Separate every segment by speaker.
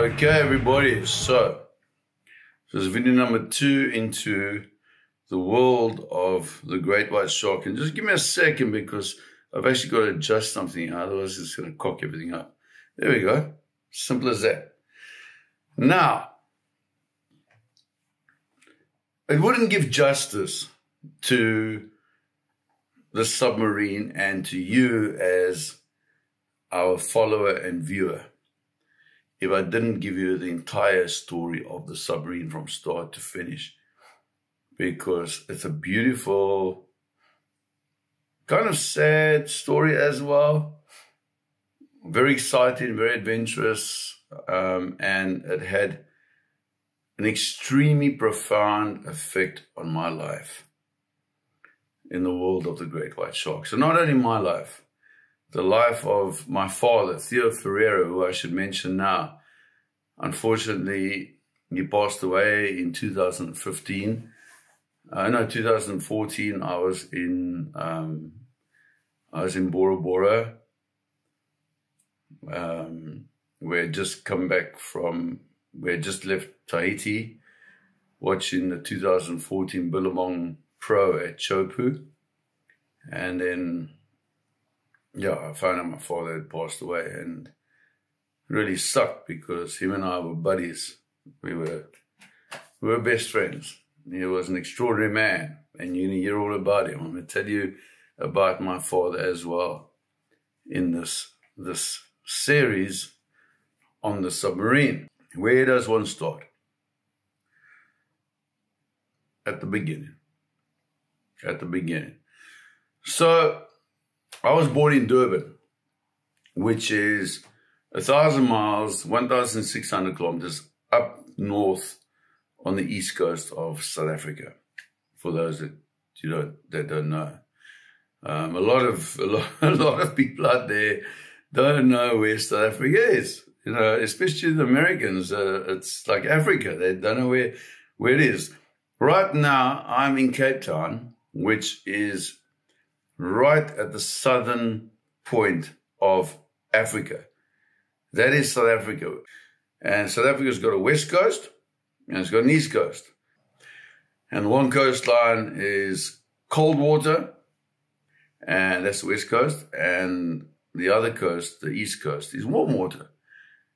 Speaker 1: Okay, everybody, so this is video number 2 into the world of the great white shark. And just give me a second because I've actually got to adjust something, otherwise it's going to cock everything up. There we go. Simple as that. Now, it wouldn't give justice to the submarine and to you as our follower and viewer if I didn't give you the entire story of the submarine from start to finish, because it's a beautiful, kind of sad story as well. Very exciting, very adventurous, and it had an extremely profound effect on my life in the world of the great white shark. So not only my life, the life of my father, Craig Ferreira, who I should mention now. Unfortunately, he passed away in 2015. 2014. I was in Bora Bora. We had just come back from, we had just left Tahiti, watching the 2014 Billabong Pro at Chopu, and then I found out my father had passed away, and it really sucked because him and I were buddies. We were best friends. He was an extraordinary man, and you're going to hear all about him. I'm going to tell you about my father as well in this series on the submarine. Where does one start? At the beginning. At the beginning. So, I was born in Durban, which is 1,000 miles, 1,600 kilometers up north on the east coast of South Africa. For those that don't know, a lot of people out there don't know where South Africa is. You know, especially the Americans. It's like Africa. They don't know where it is. Right now, I'm in Cape Town, which is right at the southern point of Africa. That is South Africa. And South Africa's got a west coast and it's got an east coast. And one coastline is cold water, and that's the west coast. And the other coast, the east coast, is warm water.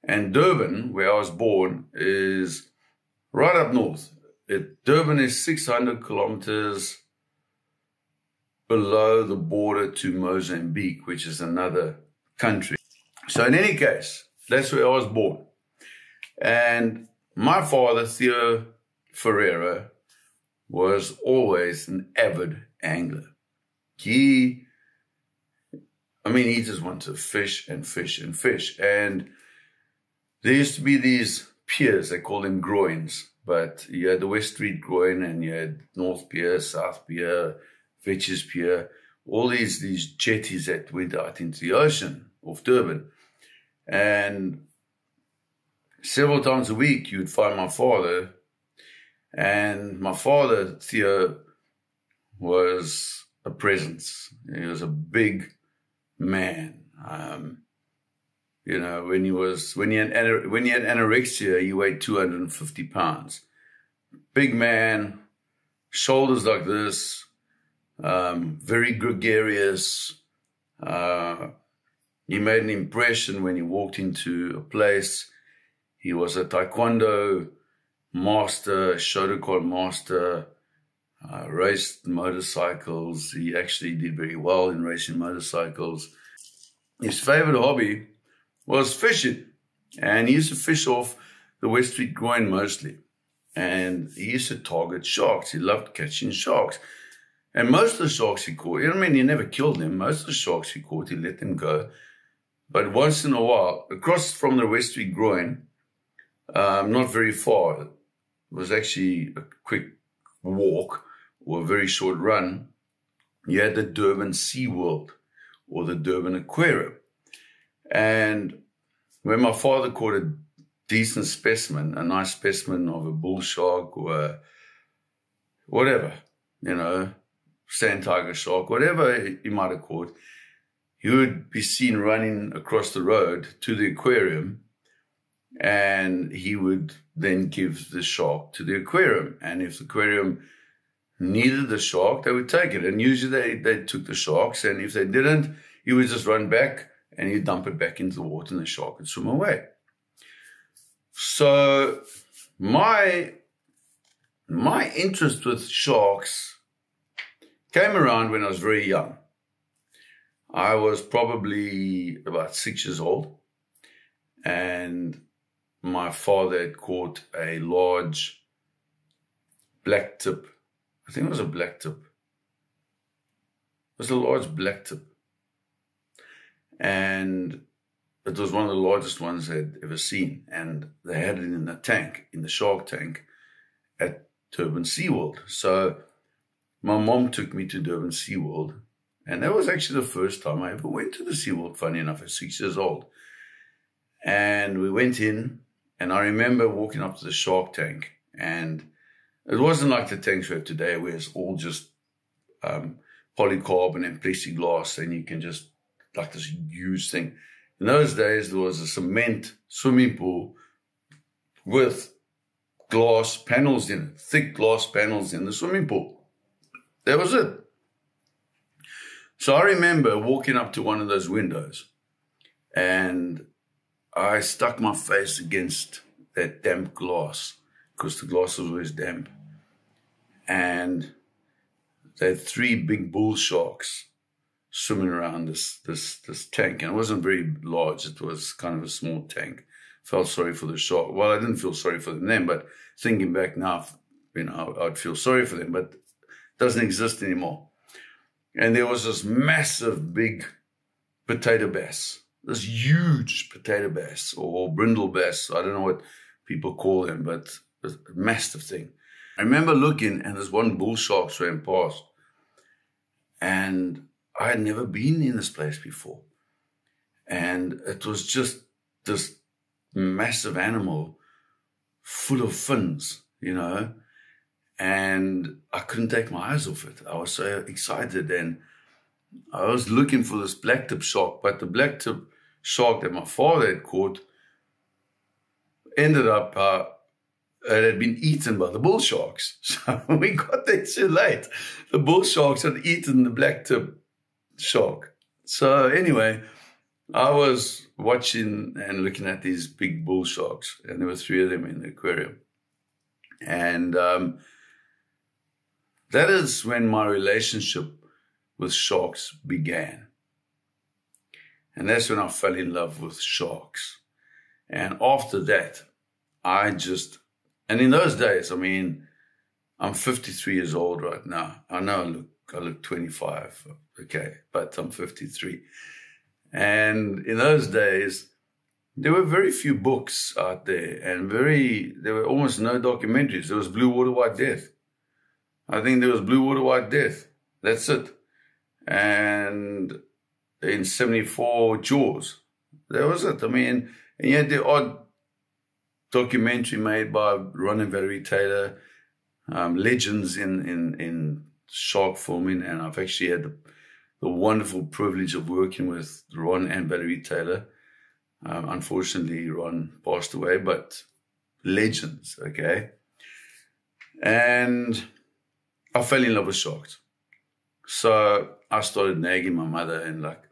Speaker 1: And Durban, where I was born, is right up north. Durban is 600 kilometers below the border to Mozambique, which is another country. So in any case, that's where I was born. And my father, Craig Ferreira, was always an avid angler. He just wanted to fish and fish and fish. And there used to be these piers, they call them groins, but you had the West Street groin and you had North Pier, South Pier, Vetches Pier, all these jetties that went out into the ocean off Durban. And several times a week, you'd find my father. And my father, Theo, was a presence. He was a big man. When he had anorexia, he weighed 250 pounds. Big man, shoulders like this, very gregarious. He made an impression when he walked into a place. He was a taekwondo master, Shotokan master, raced motorcycles. He actually did very well in racing motorcycles. His favorite hobby was fishing, and he used to fish off the West Street groin mostly. And he used to target sharks. He loved catching sharks. And most of the sharks he caught, he never killed them. Most of the sharks he caught, he let them go. But once in a while, across from the West Street groin, not very far, it was actually a quick walk or a very short run, you had the Durban Sea World or the Durban Aquarium. And when my father caught a decent specimen, a nice specimen of a bull shark or whatever, sand tiger shark, whatever he might have caught, he would be seen running across the road to the aquarium And he would then give the shark to the aquarium. And if the aquarium needed the shark, they would take it. And usually they took the sharks. And if they didn't, he would just run back and he'd dump it back into the water and the shark would swim away. So my interest with sharks came around when I was very young. I was probably about 6 years old, and my father had caught a large black tip. I think it was a black tip. It was a large black tip. And it was one of the largest ones I'd ever seen. And they had it in a tank, in the shark tank at Durban SeaWorld. So my mom took me to Durban SeaWorld. And that was actually the first time I ever went to the SeaWorld, funny enough, at 6 years old. And we went in, and I remember walking up to the shark tank. And it wasn't like the tanks we have today, where it's all just polycarbonate and plexiglass, and you can just, like this huge thing. In those days, there was a cement swimming pool with glass panels in it, thick glass panels in the swimming pool. That was it. So I remember walking up to one of those windows, and I stuck my face against that damp glass, because the glass was always damp. And they had 3 big bull sharks swimming around this tank. And it wasn't very large. It was kind of a small tank. Felt sorry for the shark. Well, I didn't feel sorry for them then, but thinking back now, you know, I'd feel sorry for them, but it doesn't exist anymore. And there was this massive, big potato bass, this huge potato bass or brindle bass. I don't know what people call them, but a massive thing. I remember looking, and this one bull shark swam past, and I had never been in this place before. And it was just this massive animal full of fins, you know, and I couldn't take my eyes off it. I was so excited, and I was looking for this blacktip shark, but the blacktip shark that my father had caught ended up, it had been eaten by the bull sharks. So we got there too late. The bull sharks had eaten the blacktip shark. So anyway, I was watching and looking at these big bull sharks, and there were 3 of them in the aquarium. And that is when my relationship with sharks began. And that's when I fell in love with sharks. And after that, and in those days, I mean, I'm 53 years old right now. I know I look 25, okay, but I'm 53. And in those days, there were very few books out there, and there were almost no documentaries. There was Blue Water, White Death. I think there was Blue Water, White Death. That's it. And in 74, Jaws. That was it. I mean, and you had the odd documentary made by Ron and Valerie Taylor, legends in shark filming, and I've actually had the wonderful privilege of working with Ron and Valerie Taylor. Unfortunately, Ron passed away, but legends, okay? And I fell in love with sharks. So I started nagging my mother and like,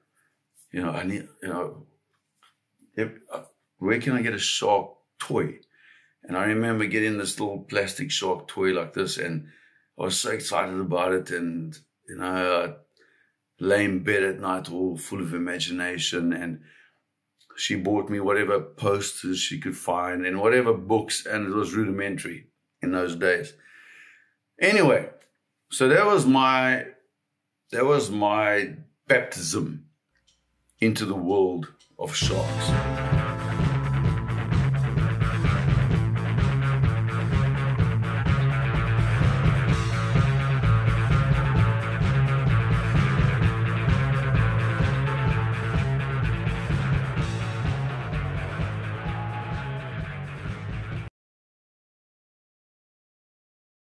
Speaker 1: you know, I need, you know, where can I get a shark toy? And I remember getting this little plastic shark toy like this, and I was so excited about it. And, you know, I'd lay in bed at night all full of imagination, and she bought me whatever posters she could find and whatever books, and it was rudimentary in those days. Anyway, so that was my baptism into the world of sharks.